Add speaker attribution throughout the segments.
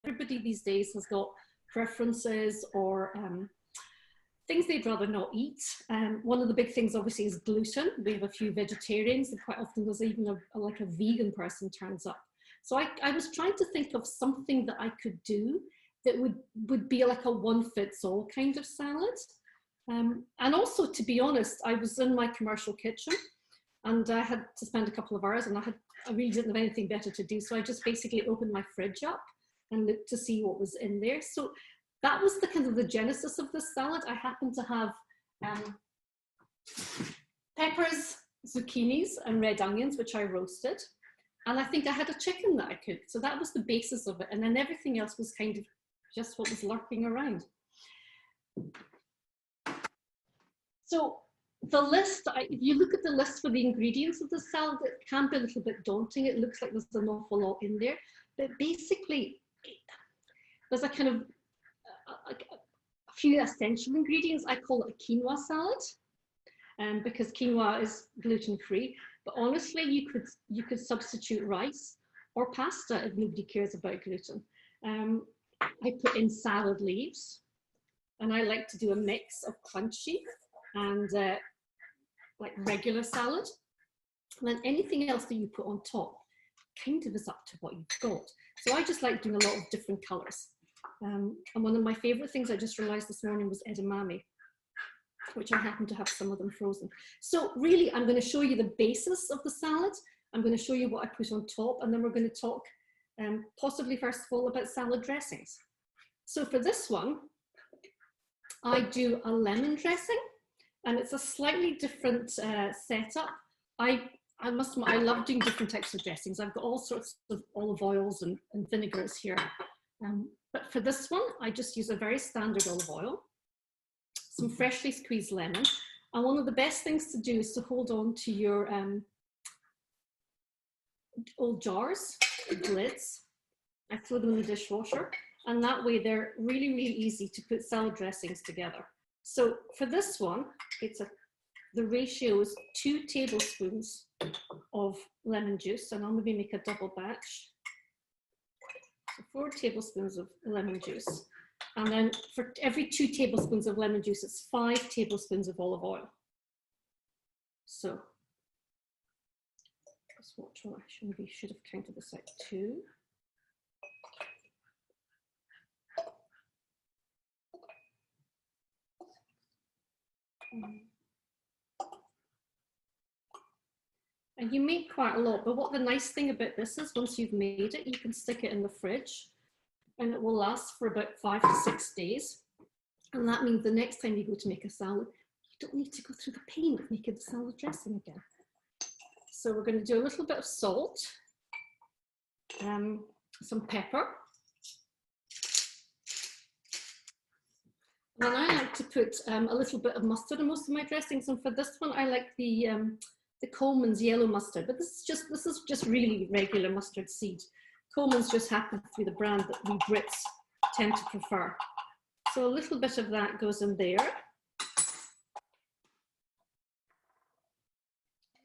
Speaker 1: everybody these days has got preferences or things they'd rather not eat. One of the big things obviously is gluten. We have a few vegetarians, and quite often there's even like a vegan person turns up. So I was trying to think of something that I could do that would be like a one-fits-all kind of salad. And also, to be honest, I was in my commercial kitchen and I had to spend a couple of hours, and I really didn't have anything better to do. So I just basically opened my fridge up and looked to see what was in there. So that was the kind of the genesis of this salad. I happened to have peppers, zucchinis, and red onions, which I roasted. And I think I had a chicken that I cooked. So that was the basis of it. And then everything else was kind of just what was lurking around. So the list, if you look at the list for the ingredients of the salad, it can be a little bit daunting. It looks like there's an awful lot in there. But basically, there's a kind of a few essential ingredients. I call it a quinoa salad, because quinoa is gluten-free. But honestly, you could substitute rice or pasta if nobody cares about gluten. I put in salad leaves, and I like to do a mix of crunchy and like regular salad. And then anything else that you put on top kind of is up to what you've got. So I just like doing a lot of different colors. And one of my favorite things I just realized this morning was edamame, which I happen to have some of them frozen. So really, I'm going to show you the basis of the salad. I'm going to show you what I put on top, and then we're going to talk possibly first of all about salad dressings. So for this one, I do a lemon dressing, and it's a slightly different setup. I love doing different types of dressings. I've got all sorts of olive oils and vinegars here. But for this one, I just use a very standard olive oil, some freshly squeezed lemon. And one of the best things to do is to hold on to your old jars, lids. I throw them in the dishwasher, and that way they're really, really easy to put salad dressings together. So for this one, the ratio is 2 tablespoons of lemon juice, and I'll maybe make a double batch. So 4 tablespoons of lemon juice. And then for every 2 tablespoons of lemon juice, it's 5 tablespoons of olive oil. So let's watch what I maybe should have counted this out. 2. And you make quite a lot, but what the nice thing about this is once you've made it, you can stick it in the fridge and it will last for about 5 to 6 days. And that means the next time you go to make a salad, you don't need to go through the pain of making the salad dressing again. So we're going to do a little bit of salt, some pepper. And then I like to put a little bit of mustard in most of my dressings. And for this one, I like the Coleman's yellow mustard, but this is just really regular mustard seed. Coleman's just happens to be the brand that we Brits tend to prefer. So a little bit of that goes in there.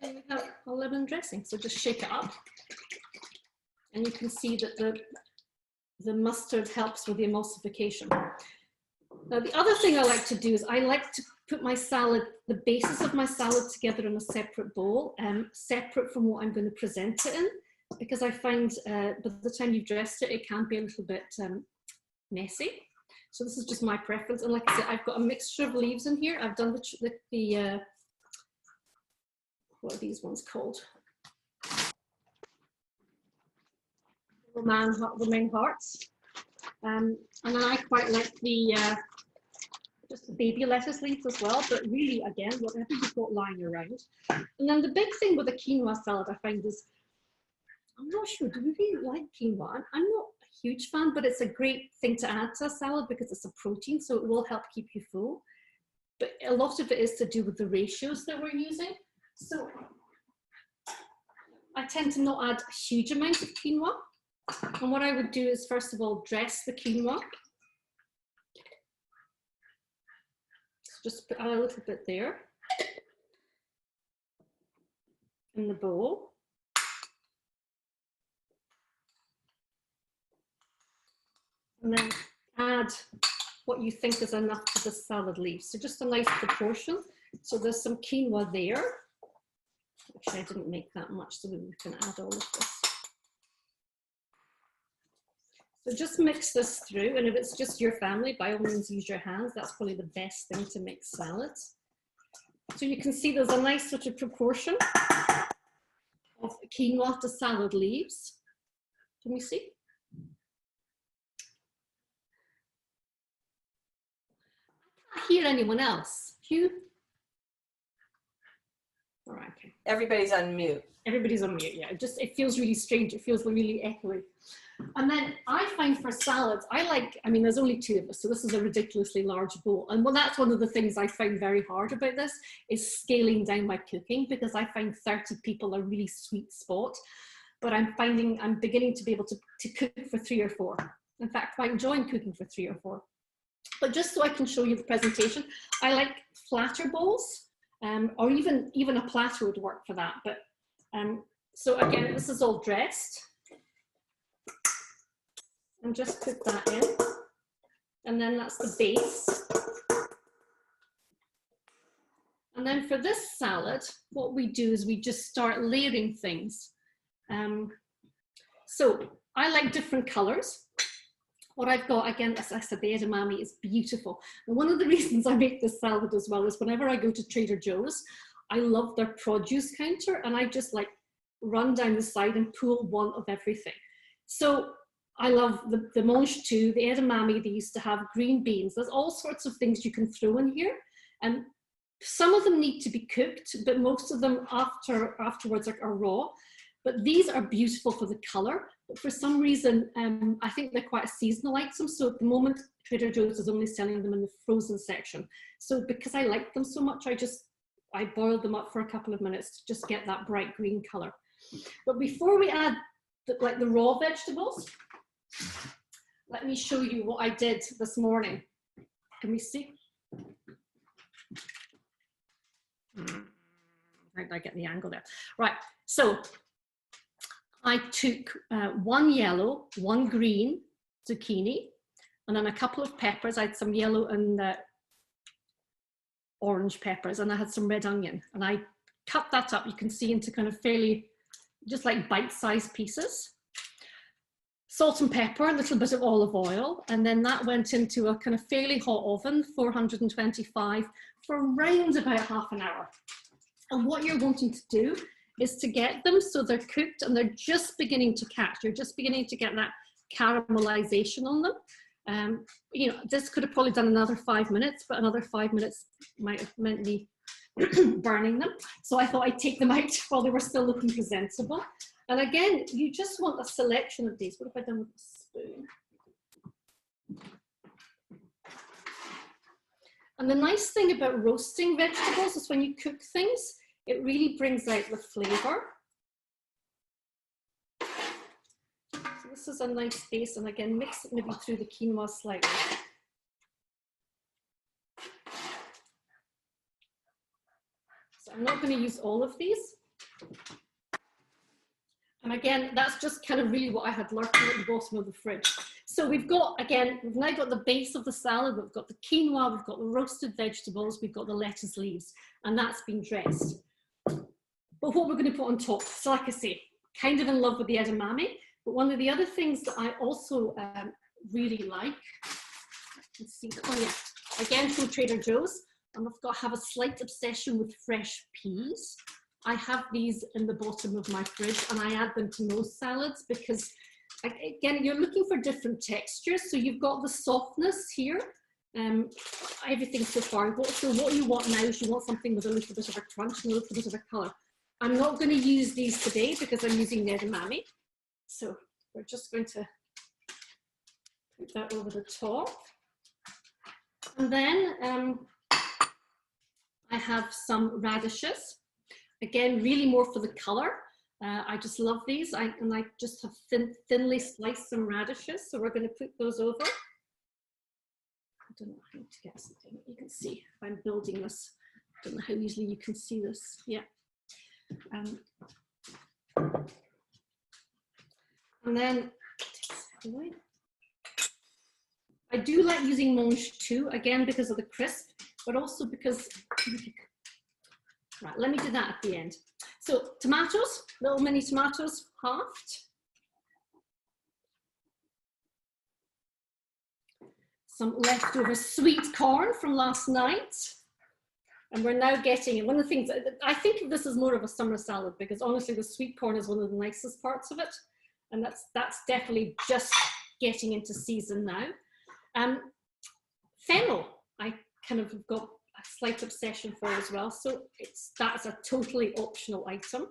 Speaker 1: And we have a lemon dressing, so just shake it up. And you can see that the mustard helps with the emulsification. Now, the other thing I like to do is I like to put my salad, the basis of my salad together in a separate bowl, separate from what I'm going to present it in, because I find by the time you've dressed it, it can be a little bit messy. So this is just my preference. And like I said, I've got a mixture of leaves in here. I've done the what are these ones called? Romaine hearts. And then I quite like just the baby lettuce leaves as well, but really, again, whatever you've got lying around. And then the big thing with a quinoa salad, I find is, I'm not sure, do we really like quinoa? I'm not a huge fan, but it's a great thing to add to a salad because it's a protein, so it will help keep you full. But a lot of it is to do with the ratios that we're using. So I tend to not add a huge amount of quinoa. And what I would do is, first of all, dress the quinoa. So just put a little bit there in the bowl. And then add what you think is enough to the salad leaves. So just a nice proportion. So there's some quinoa there. Actually, I didn't make that much, so we can add all of this. So just mix this through, and if it's just your family, by all means use your hands. That's probably the best thing to mix salads. So you can see there's a nice sort of proportion of quinoa to salad leaves. Can we see? I can't hear anyone else. Hugh? All right, okay.
Speaker 2: Everybody's on mute.
Speaker 1: Everybody's on mute, yeah. It feels really strange. It feels really echoey. And then I find for salads, I mean, there's only 2 of us, so this is a ridiculously large bowl. And well, that's one of the things I find very hard about this, is scaling down my cooking, because I find 30 people a really sweet spot. But I'm finding I'm beginning to be able to cook for 3 or 4. In fact, quite enjoying cooking for 3 or 4. But just so I can show you the presentation, I like flatter bowls, or even a platter would work for that. But so again, this is all dressed. And just put that in. And then that's the base. And then for this salad, what we do is we just start layering things. So I like different colors. What I've got, again, as I said, the edamame is beautiful. And one of the reasons I make this salad as well is whenever I go to Trader Joe's, I love their produce counter, and I just like run down the side and pull one of everything. So I love the mange too, the edamame. They used to have green beans. There's all sorts of things you can throw in here. And some of them need to be cooked, but most of them afterwards are raw. But these are beautiful for the color. But for some reason, I think they're quite a seasonal item. So at the moment, Trader Joe's is only selling them in the frozen section. So because I like them so much, I boil them up for a couple of minutes to just get that bright green color. But before we add the raw vegetables, let me show you what I did this morning. Can we see? How did I get the angle there? Right, so I took 1 yellow, 1 green zucchini, and then a couple of peppers. I had some yellow and orange peppers, and I had some red onion. And I cut that up, you can see, into kind of fairly, just like bite-sized pieces. Salt and pepper, a little bit of olive oil, and then that went into a kind of fairly hot oven, 425, for around about half an hour. And what you're wanting to do is to get them so they're cooked and they're just beginning to catch. You're just beginning to get that caramelization on them. You know, this could have probably done another 5 minutes, but another 5 minutes might have meant me burning them. So I thought I'd take them out while they were still looking presentable. And again, you just want a selection of these. What have I done with the spoon? And the nice thing about roasting vegetables is when you cook things, it really brings out the flavor. So this is a nice base, and again, mix it maybe through the quinoa slightly. So I'm not going to use all of these. And again, that's just kind of really what I had lurking at the bottom of the fridge. So we've got, again, we've now got the base of the salad, we've got the quinoa, we've got the roasted vegetables, we've got the lettuce leaves, and that's been dressed. But what we're going to put on top, so like I say, kind of in love with the edamame, but one of the other things that I also really like, let's see, oh yeah, again from Trader Joe's, and I've have a slight obsession with fresh peas. I have these in the bottom of my fridge, and I add them to most salads because, again, you're looking for different textures. So you've got the softness here, everything so far. So what you want now is you want something with a little bit of a crunch and a little bit of a color. I'm not going to use these today because I'm using edamame. So we're just going to put that over the top. And then I have some radishes. Again, really more for the color. I just love these. And I just have thinly sliced some radishes. So we're going to put those over. I don't know how to get something. You can see if I'm building this. I don't know how easily you can see this. Yeah. And then, I do like using mange too, again, because of the crisp, but also because, right, let me do that at the end. So tomatoes, little mini tomatoes, halved. Some leftover sweet corn from last night. And we're now getting, one of the things, I think this is more of a summer salad because honestly, the sweet corn is one of the nicest parts of it. And that's definitely just getting into season now. Fennel, I kind of got a slight obsession for as well. So that's a totally optional item,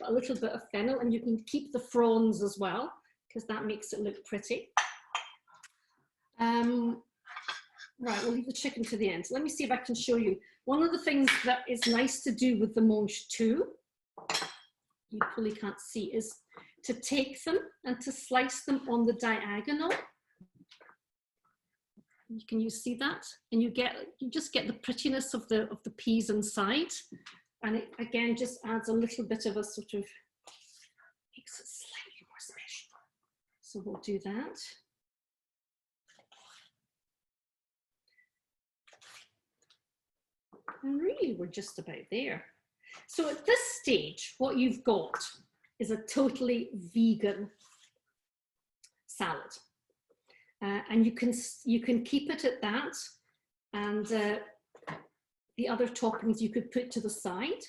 Speaker 1: but a little bit of fennel, and you can keep the fronds as well, because that makes it look pretty. Right, we'll leave the chicken to the end. So let me see if I can show you. One of the things that is nice to do with the mange too, you probably can't see, is to take them and to slice them on the diagonal. Can you see that? And you just get the prettiness of the peas inside, and it again just adds a little bit of a sort of, makes it slightly more special. So we'll do that. And really, we're just about there. So at this stage, what you've got is a totally vegan salad. And you can keep it at that, and the other toppings you could put to the side.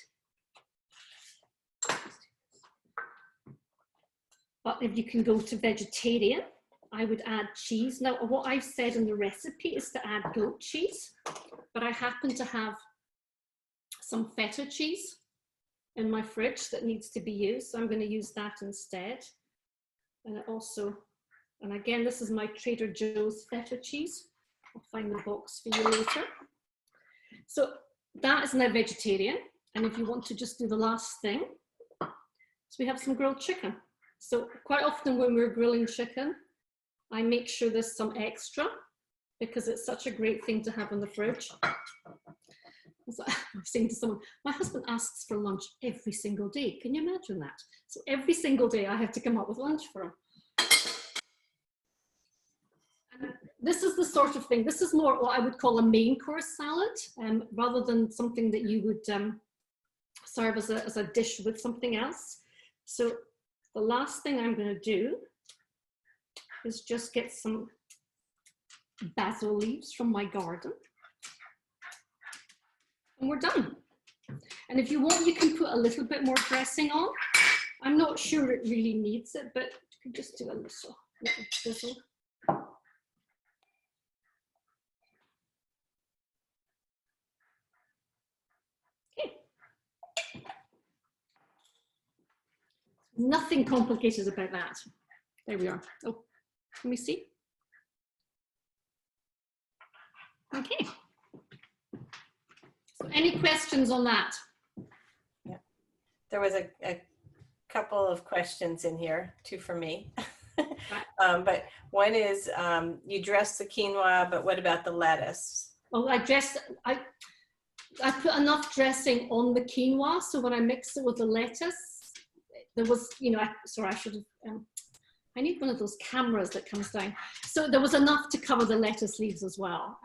Speaker 1: But if you can go to vegetarian, I would add cheese. Now, what I've said in the recipe is to add goat cheese, but I happen to have some feta cheese in my fridge that needs to be used, so I'm going to use that instead. And also, and again, this is my Trader Joe's feta cheese. I'll find the box for you later. So that is now vegetarian. And if you want to just do the last thing, so we have some grilled chicken. So quite often when we're grilling chicken, I make sure there's some extra because it's such a great thing to have in the fridge. So I was saying to someone, my husband asks for lunch every single day. Can you imagine that? So every single day I have to come up with lunch for him. And this is the sort of thing, this is more what I would call a main course salad, rather than something that you would serve as a dish with something else. So the last thing I'm going to do is just get some basil leaves from my garden. And we're done. And if you want, you can put a little bit more dressing on. I'm not sure it really needs it, but you can just do a little drizzle. Okay. Nothing complicated about that. There we are. Oh, let me see. Okay. So any questions on that?
Speaker 2: Yeah, there was a couple of questions in here, two for me. But one is, you dress the quinoa, but what about the lettuce?
Speaker 1: Oh, I put enough dressing on the quinoa, so when I mix it with the lettuce, there was, you know, sorry, I should have, I need one of those cameras that comes down. So there was enough to cover the lettuce leaves as well.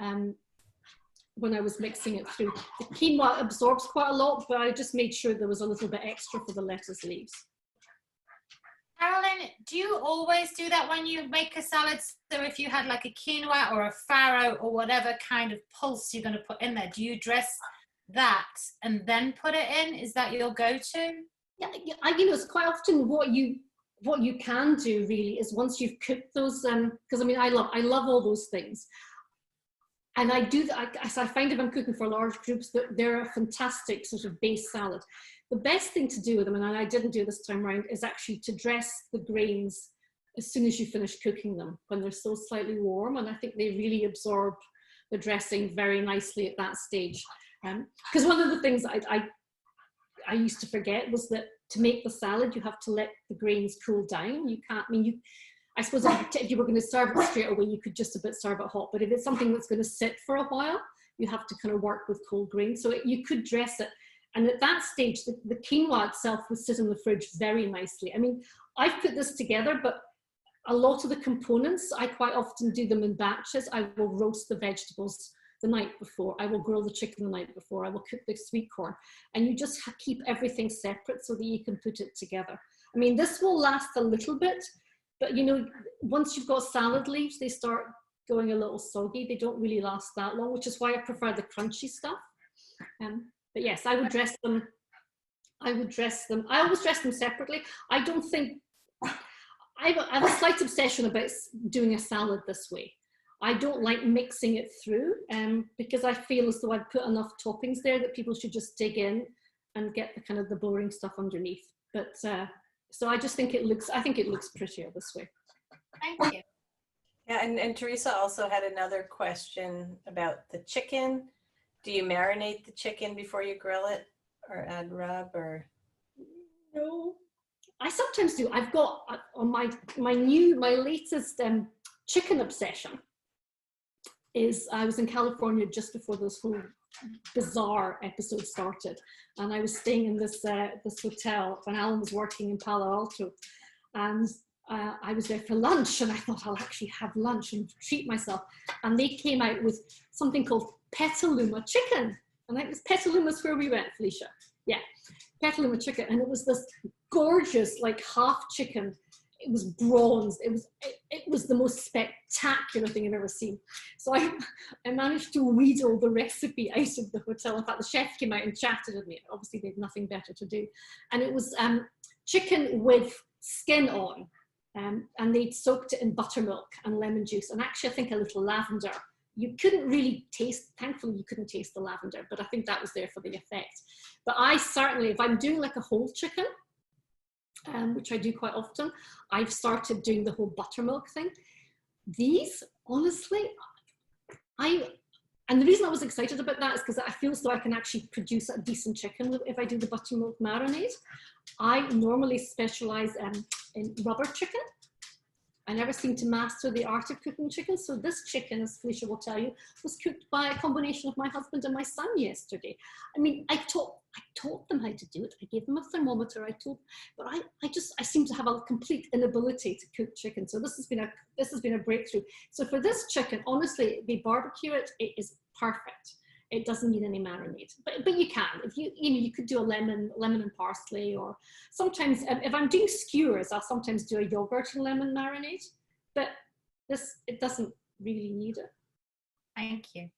Speaker 1: When I was mixing it through. The quinoa absorbs quite a lot, but I just made sure there was a little bit extra for the lettuce leaves.
Speaker 3: Carolyn, do you always do that when you make a salad? So if you had like a quinoa or a farro or whatever kind of pulse you're going to put in there, do you dress that and then put it in? Is that your go-to?
Speaker 1: Yeah, you know, it's quite often what you can do really is once you've cooked those, because I mean, I love all those things. And I do that, I find if I'm cooking for large groups that they're a fantastic sort of base salad. The best thing to do with them, and I didn't do this time around, is actually to dress the grains as soon as you finish cooking them, when they're still slightly warm. And I think they really absorb the dressing very nicely at that stage. Because one of the things I used to forget was that to make the salad, you have to let the grains cool down. You can't, I mean, I suppose if you were going to serve it straight away, you could just about serve it hot. But if it's something that's going to sit for a while, you have to kind of work with cold grains. So you could dress it. And at that stage, the quinoa itself would sit in the fridge very nicely. I mean, I've put this together, but a lot of the components, I quite often do them in batches. I will roast the vegetables the night before. I will grill the chicken the night before. I will cook the sweet corn. And you just keep everything separate so that you can put it together. I mean, this will last a little bit, but you know, once you've got salad leaves, they start going a little soggy. They don't really last that long, which is why I prefer the crunchy stuff. But yes, I would dress them. I always dress them separately. I don't think, I have a slight obsession about doing a salad this way. I don't like mixing it through because I feel as though I've put enough toppings there that people should just dig in and get the kind of the boring stuff underneath. But so I just think I think it looks prettier this way.
Speaker 3: Thank you.
Speaker 2: Yeah, and Teresa also had another question about the chicken. Do you marinate the chicken before you grill it or add rub or?
Speaker 1: No, I sometimes do. I've got on my latest chicken obsession is I was in California just before this whole bizarre episode started, and I was staying in this hotel when Alan was working in Palo Alto, and I was there for lunch, and I thought I'll actually have lunch and treat myself, and they came out with something called Petaluma Chicken, and it was Petaluma's where we went, Felicia. Yeah, Petaluma Chicken, and it was this gorgeous like half chicken. It was bronzed. It was the most spectacular thing I've ever seen. So I managed to wheedle the recipe out of the hotel. In fact, the chef came out and chatted with me. Obviously, they had nothing better to do. And it was chicken with skin on. And they'd soaked it in buttermilk and lemon juice. And actually, I think a little lavender. You couldn't really taste, thankfully you couldn't taste the lavender, but I think that was there for the effect. But I certainly, if I'm doing like a whole chicken, which I do quite often, I've started doing the whole buttermilk thing. These, honestly, and the reason I was excited about that is because I feel as though I can actually produce a decent chicken if I do the buttermilk marinade. I normally specialize in rubber chicken. I never seem to master the art of cooking chicken. So this chicken, as Felicia will tell you, was cooked by a combination of my husband and my son yesterday. I mean, I taught them how to do it. I gave them a thermometer. But I seem to have a complete inability to cook chicken. So this has been a breakthrough. So for this chicken, honestly, they barbecue it. It is perfect. It doesn't need any marinade, but you can. If you could do a lemon and parsley, or sometimes if I'm doing skewers, I'll sometimes do a yogurt and lemon marinade. But it doesn't really need it.
Speaker 3: Thank you.